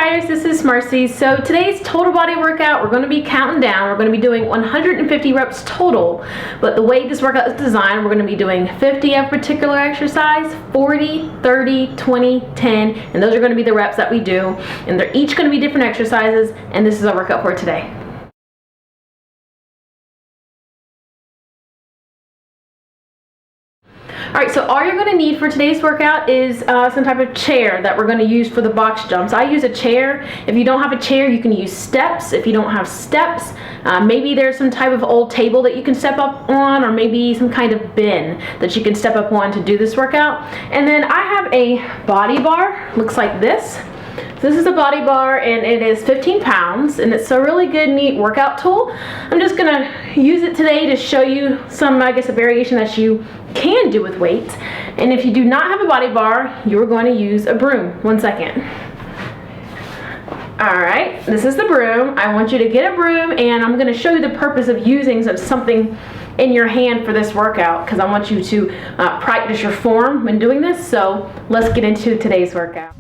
Tigers, this is Marcy. So today's total body workout, we're going to be counting down. We're going to be doing 150 reps total, but the way this workout is designed, we're going to be doing 50 of a particular exercise, 40, 30, 20, 10, and those are going to be the reps that we do, and they're each going to be different exercises, and this is our workout for today. Alright, so all you're going to need for today's workout is some type of chair that we're going to use for the box jumps. I use a chair. If you don't have a chair, you can use steps. If you don't have steps, maybe there's some type of old table that you can step up on, or maybe some kind of bin that you can step up on to do this workout. And then I have a body bar, looks like this. This is a body bar and it is 15 pounds and it's a really good, neat workout tool. I'm just gonna use it today to show you some, I guess, a variation that you can do with weights. And if you do not have a body bar, you're going to use a broom. 1 second. All right, this is the broom. I want you to get a broom and I'm gonna show you the purpose of using something in your hand for this workout because I want you to practice your form when doing this. So let's get into today's workout.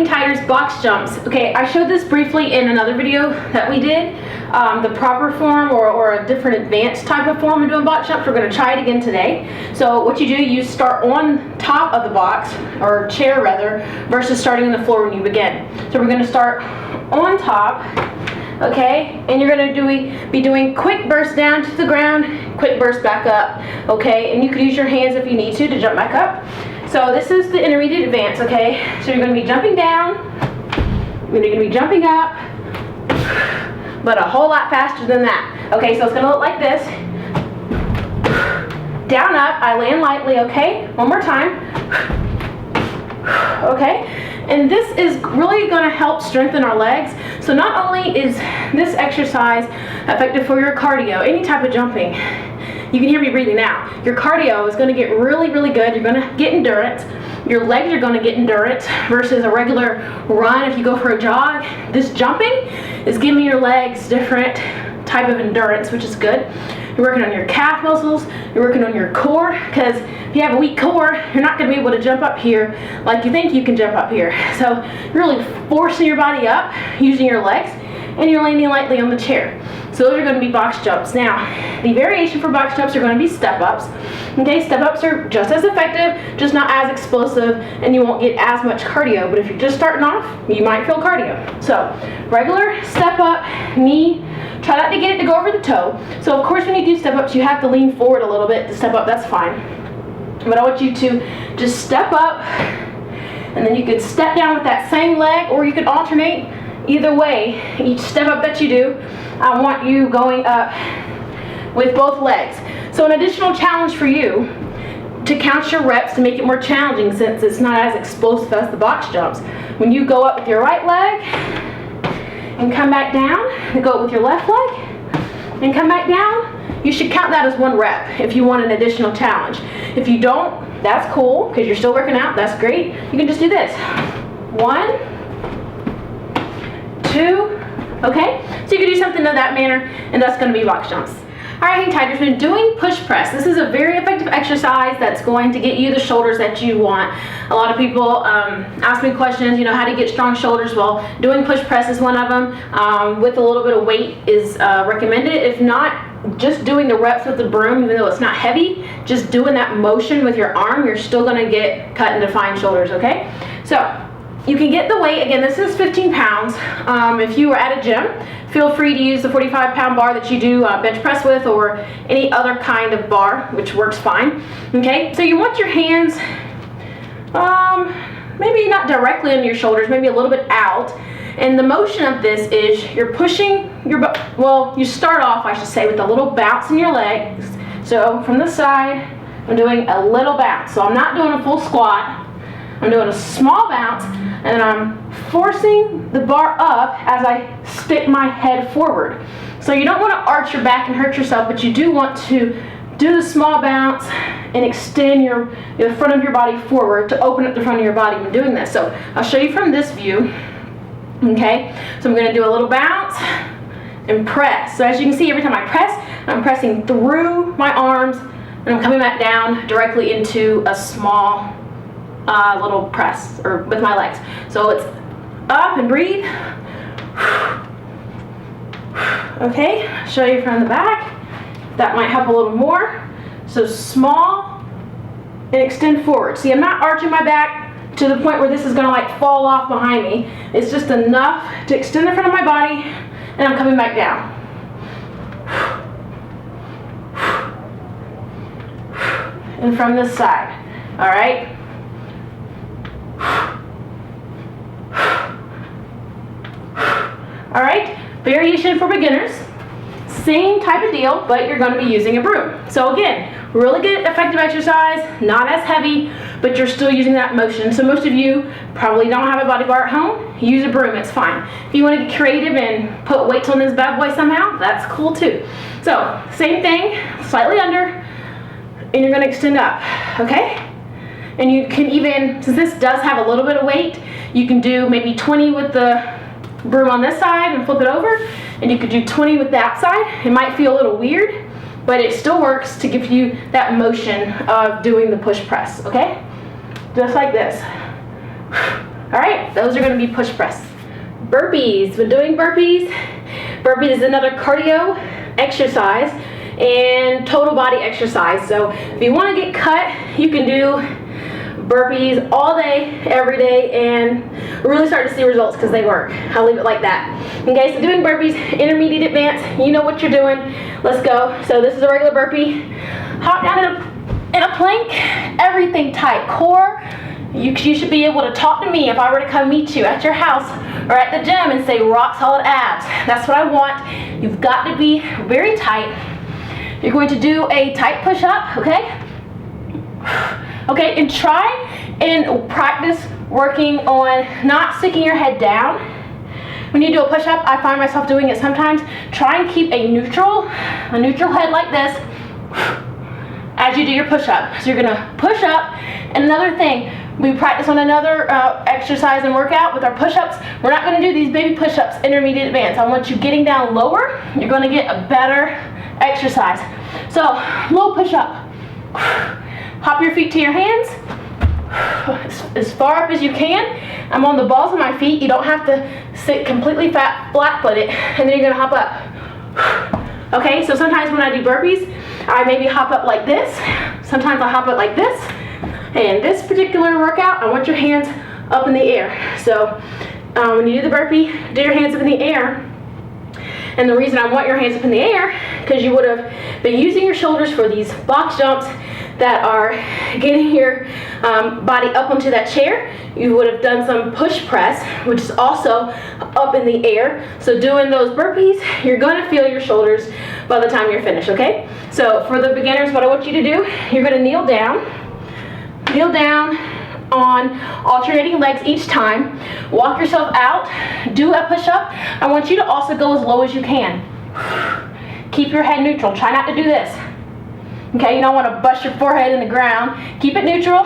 Tigers box jumps. Okay, I showed this briefly in another video that we did, the proper form or a different advanced type of form of doing box jumps. We're going to try it again today. So what you do, you start on top of the box, or chair rather, versus starting on the floor when you begin. So we're going to start on top, okay, and you're going to be doing quick bursts down to the ground, quick bursts back up, okay, and you could use your hands if you need to jump back up. So this is the intermediate advance, okay? So you're going to be jumping down, you're going to be jumping up, but a whole lot faster than that. Okay, so it's going to look like this. Down, up, I land lightly, okay? One more time. Okay? And this is really going to help strengthen our legs. So not only is this exercise effective for your cardio, any type of jumping, you can hear me breathing now. Your cardio is going to get really, really good. You're going to get endurance. Your legs are going to get endurance versus a regular run if you go for a jog. This jumping is giving your legs different type of endurance, which is good. you're working on your calf muscles, you're working on your core, because if you have a weak core, you're not going to be able to jump up here like you think you can jump up here. So you're really forcing your body up using your legs, and you're landing lightly on the chair. So those are going to be box jumps. Now, the variation for box jumps are going to be step-ups. Okay, step-ups are just as effective, just not as explosive, and you won't get as much cardio. But if you're just starting off, you might feel cardio. So, regular step-up, knee, try not to get it to go over the toe. So of course when you do step-ups, you have to lean forward a little bit to step up, that's fine. But I want you to just step up, and then you could step down with that same leg, or you could alternate. Either way, each step up that you do, I want you going up with both legs. So an additional challenge for you to count your reps to make it more challenging, since it's not as explosive as the box jumps. When you go up with your right leg and come back down, and go up with your left leg and come back down, you should count that as 1 rep if you want an additional challenge. If you don't, that's cool, because you're still working out, that's great. You can just do this. 1, 2, okay? So you can do something of that manner, and that's going to be box jumps. All right, Hang Tigers, we're doing push press. This is a very effective exercise that's going to get you the shoulders that you want. A lot of people ask me questions, you know, how to get strong shoulders. Well, doing push press is one of them. With a little bit of weight is recommended. If not, just doing the reps with the broom, even though it's not heavy, just doing that motion with your arm, you're still going to get cut and defined shoulders, okay? So you can get the weight, again, this is 15 pounds. If you are at a gym, feel free to use the 45-pound bar that you do bench press with, or any other kind of bar, which works fine. Okay, so you want your hands maybe not directly on your shoulders, maybe a little bit out. And the motion of this is you're pushing your, well, you start off, I should say, with a little bounce in your legs. So from the side, I'm doing a little bounce. So I'm not doing a full squat. I'm doing a small bounce, and I'm forcing the bar up as I stick my head forward. So you don't want to arch your back and hurt yourself, but you do want to do the small bounce and extend the front of your body forward to open up the front of your body when doing this. So I'll show you from this view. Okay, so I'm going to do a little bounce and press. So as you can see, every time I press, I'm pressing through my arms, and I'm coming back down directly into a small little press, or with my legs. So it's up and breathe. Okay, I'll show you from the back. That might help a little more. So small and extend forward. See, I'm not arching my back to the point where this is going to like fall off behind me. It's just enough to extend the front of my body, and I'm coming back down. And from this side. All right. All right, variation for beginners. Same type of deal, but you're going to be using a broom. So again, really good, effective exercise, not as heavy, but you're still using that motion. So most of you probably don't have a body bar at home. Use a broom, it's fine. If you want to get creative and put weights on this bad boy somehow, that's cool too. So same thing, slightly under, and you're going to extend up, okay? And you can even, since this does have a little bit of weight, you can do maybe 20 with the broom on this side and flip it over, and you could do 20 with that side. It might feel a little weird, but it still works to give you that motion of doing the push press, okay? Just like this. All right, those are going to be push press. Burpees. When doing burpees is another cardio exercise and total body exercise. So if you want to get cut, you can do burpees all day, every day, and really start to see results because they work. I'll leave it like that. Okay, so doing burpees, intermediate, advanced, you know what you're doing. Let's go. So this is a regular burpee. Hop down in a plank, everything tight. Core, you should be able to talk to me if I were to come meet you at your house or at the gym and say rock solid abs. That's what I want. You've got to be very tight. You're going to do a tight push-up, okay? Okay, and try and practice working on not sticking your head down. When you do a push-up, I find myself doing it sometimes. Try and keep a neutral head like this as you do your push-up. So you're gonna push up. And another thing, we practice on another exercise and workout with our push-ups. We're not gonna do these baby push-ups, intermediate, advanced. I want you getting down lower. You're gonna get a better exercise. So, low push up. Hop your feet to your hands, as far up as you can. I'm on the balls of my feet. You don't have to sit completely flat-footed, and then you're gonna hop up. Okay, so sometimes when I do burpees, I maybe hop up like this. Sometimes I hop up like this. And this particular workout, I want your hands up in the air. So when you do the burpee, do your hands up in the air. And the reason I want your hands up in the air, because you would have been using your shoulders for these box jumps that are getting your body up onto that chair. You would have done some push press, which is also up in the air. So doing those burpees, you're gonna feel your shoulders by the time you're finished, okay? So for the beginners, what I want you to do, you're gonna kneel down on alternating legs each time. Walk yourself out, do a push-up. I want you to also go as low as you can. Keep your head neutral, try not to do this. Okay, you don't want to bust your forehead in the ground. Keep it neutral.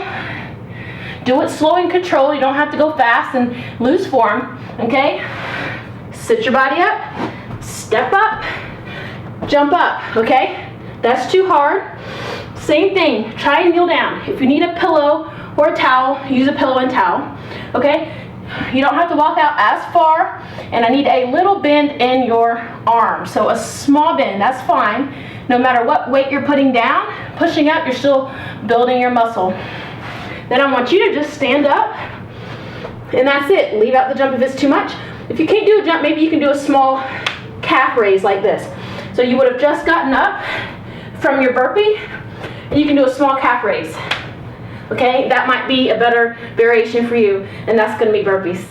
Do it slow and controlled. You don't have to go fast and lose form, okay? Sit your body up, step up, jump up, okay? That's too hard. Same thing, try and kneel down. If you need a pillow or a towel, use a pillow and towel, okay? You don't have to walk out as far, and I need a little bend in your arm. So a small bend, that's fine. No matter what weight you're putting down, pushing up, you're still building your muscle. Then I want you to just stand up, and that's it. Leave out the jump if it's too much. If you can't do a jump, maybe you can do a small calf raise like this. So you would have just gotten up from your burpee, and you can do a small calf raise. Okay, that might be a better variation for you, and that's gonna be burpees.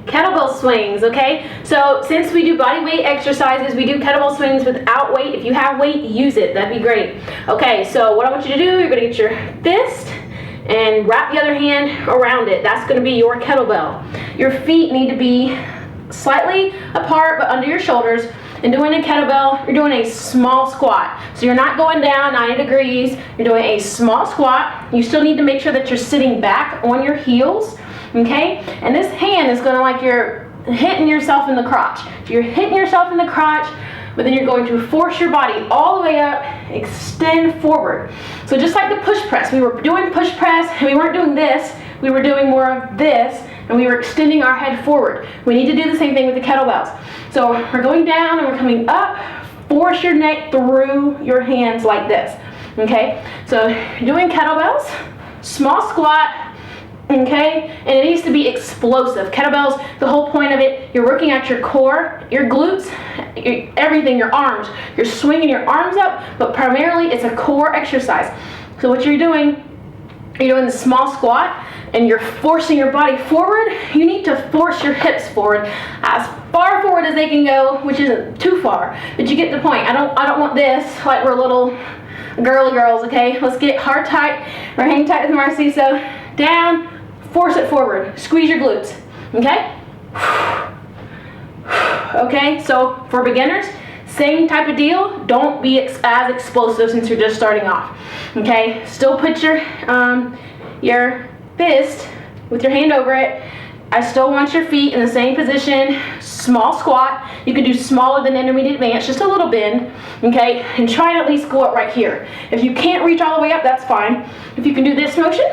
Kettlebell swings, okay? So since we do body weight exercises, we do kettlebell swings without weight. If you have weight, use it, that'd be great. Okay, so what I want you to do, you're gonna get your fist and wrap the other hand around it. That's gonna be your kettlebell. Your feet need to be slightly apart, but under your shoulders. And doing a kettlebell, you're doing a small squat. So you're not going down 90 degrees, you're doing a small squat. You still need to make sure that you're sitting back on your heels, okay? And this hand is gonna like you're hitting yourself in the crotch. You're hitting yourself in the crotch, but then you're going to force your body all the way up, extend forward. So just like the push press, we were doing push press, and we weren't doing this, we were doing more of this, and we were extending our head forward. We need to do the same thing with the kettlebells. So we're going down and we're coming up, force your neck through your hands like this, okay? So doing kettlebells, small squat, okay? And it needs to be explosive. Kettlebells, the whole point of it, you're working out your core, your glutes, everything, your arms. You're swinging your arms up, but primarily it's a core exercise. So what you're doing the small squat, and you're forcing your body forward. You need to force your hips forward as far forward as they can go, which isn't too far, but you get the point. I don't want this like we're little girly girls, okay? Let's get hard tight. We're hanging tight with Marcy. So down, force it forward. Squeeze your glutes, okay? Okay, so for beginners, same type of deal. Don't be as explosive since you're just starting off, okay? Still put your fist with your hand over it. I still want your feet in the same position. Small squat. You can do smaller than intermediate advanced, just a little bend, okay? And try and at least go up right here. If you can't reach all the way up, that's fine. If you can do this motion,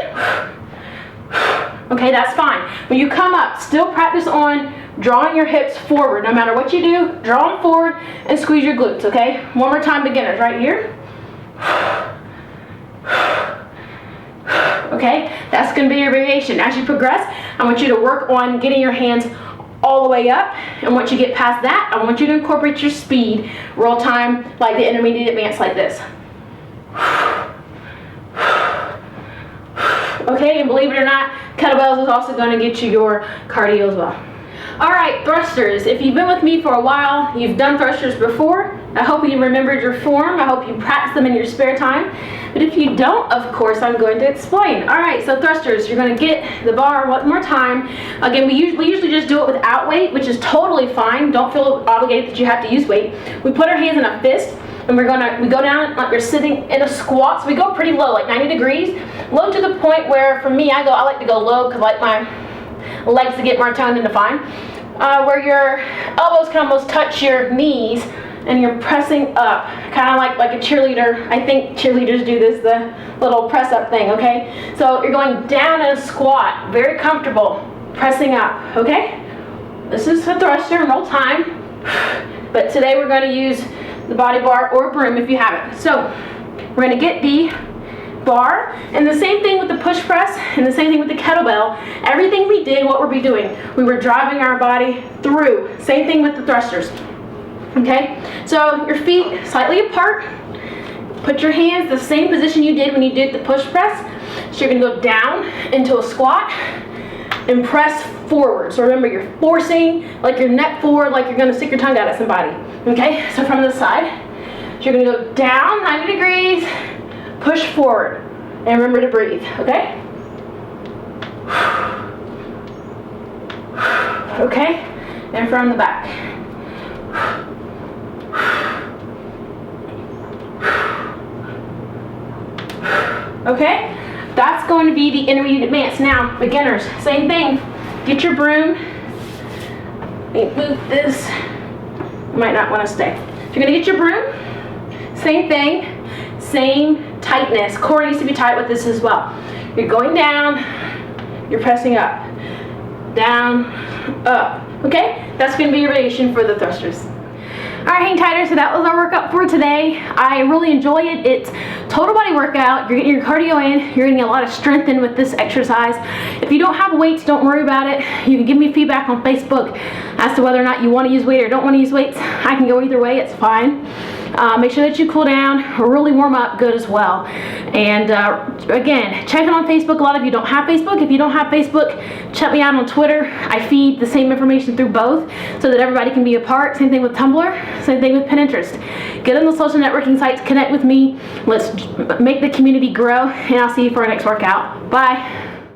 okay, that's fine. When you come up, still practice on drawing your hips forward. No matter what you do, draw them forward and squeeze your glutes, okay? One more time, beginners, right here. Okay, that's going to be your variation. As you progress, I want you to work on getting your hands all the way up, and once you get past that, I want you to incorporate your speed, roll time, like the intermediate advance like this. Okay, and believe it or not, kettlebells is also going to get you your cardio as well. Alright, thrusters. If you've been with me for a while, you've done thrusters before. I hope you remembered your form. I hope you practice them in your spare time. But if you don't, of course, I'm going to explain. Alright, so thrusters, you're going to get the bar one more time. Again, we usually just do it without weight, which is totally fine. Don't feel obligated that you have to use weight. We put our hands in a fist, and we go down like we're sitting in a squat. So we go pretty low, like 90 degrees. Low to the point where, for me, I like to go low because I like my legs to get more toned and defined. Where your elbows can almost touch your knees, and you're pressing up, kind of like a cheerleader. I think cheerleaders do this, the little press up thing, okay? So you're going down in a squat, very comfortable, pressing up, okay? This is a thruster in real time, but today we're going to use the body bar or broom if you have it. So we're going to get the bar, and the same thing with the push press and the same thing with the kettlebell. Everything we did, what were we doing? We were driving our body through. Same thing with the thrusters. Okay, so your feet slightly apart. Put your hands the same position you did when you did the push press. So you're gonna go down into a squat and press forward. So remember, you're forcing like your neck forward, like you're gonna stick your tongue out at somebody. Okay, so from the side, so you're gonna go down 90 degrees, push forward, and remember to breathe, okay? Okay, and from the back. Okay, that's going to be the intermediate advanced. Now, beginners, same thing. Get your broom. Let me move this. You might not want to stay. So you're going to get your broom. Same thing, same tightness. Core needs to be tight with this as well. You're going down, you're pressing up, down, up. Okay, that's going to be your variation for the thrusters. Alright, hang tighter, so that was our workout for today. I really enjoy it. It's total body workout. You're getting your cardio in. You're getting a lot of strength in with this exercise. If you don't have weights, don't worry about it. You can give me feedback on Facebook as to whether or not you want to use weight or don't want to use weights. I can go either way, it's fine. Make sure that you cool down, really warm up good as well. And again, check it on Facebook. A lot of you don't have Facebook. If you don't have Facebook, check me out on Twitter. I feed the same information through both so that everybody can be a part. Same thing with Tumblr, same thing with Pinterest. Get on the social networking sites, connect with me. Let's make the community grow, and I'll see you for our next workout. Bye.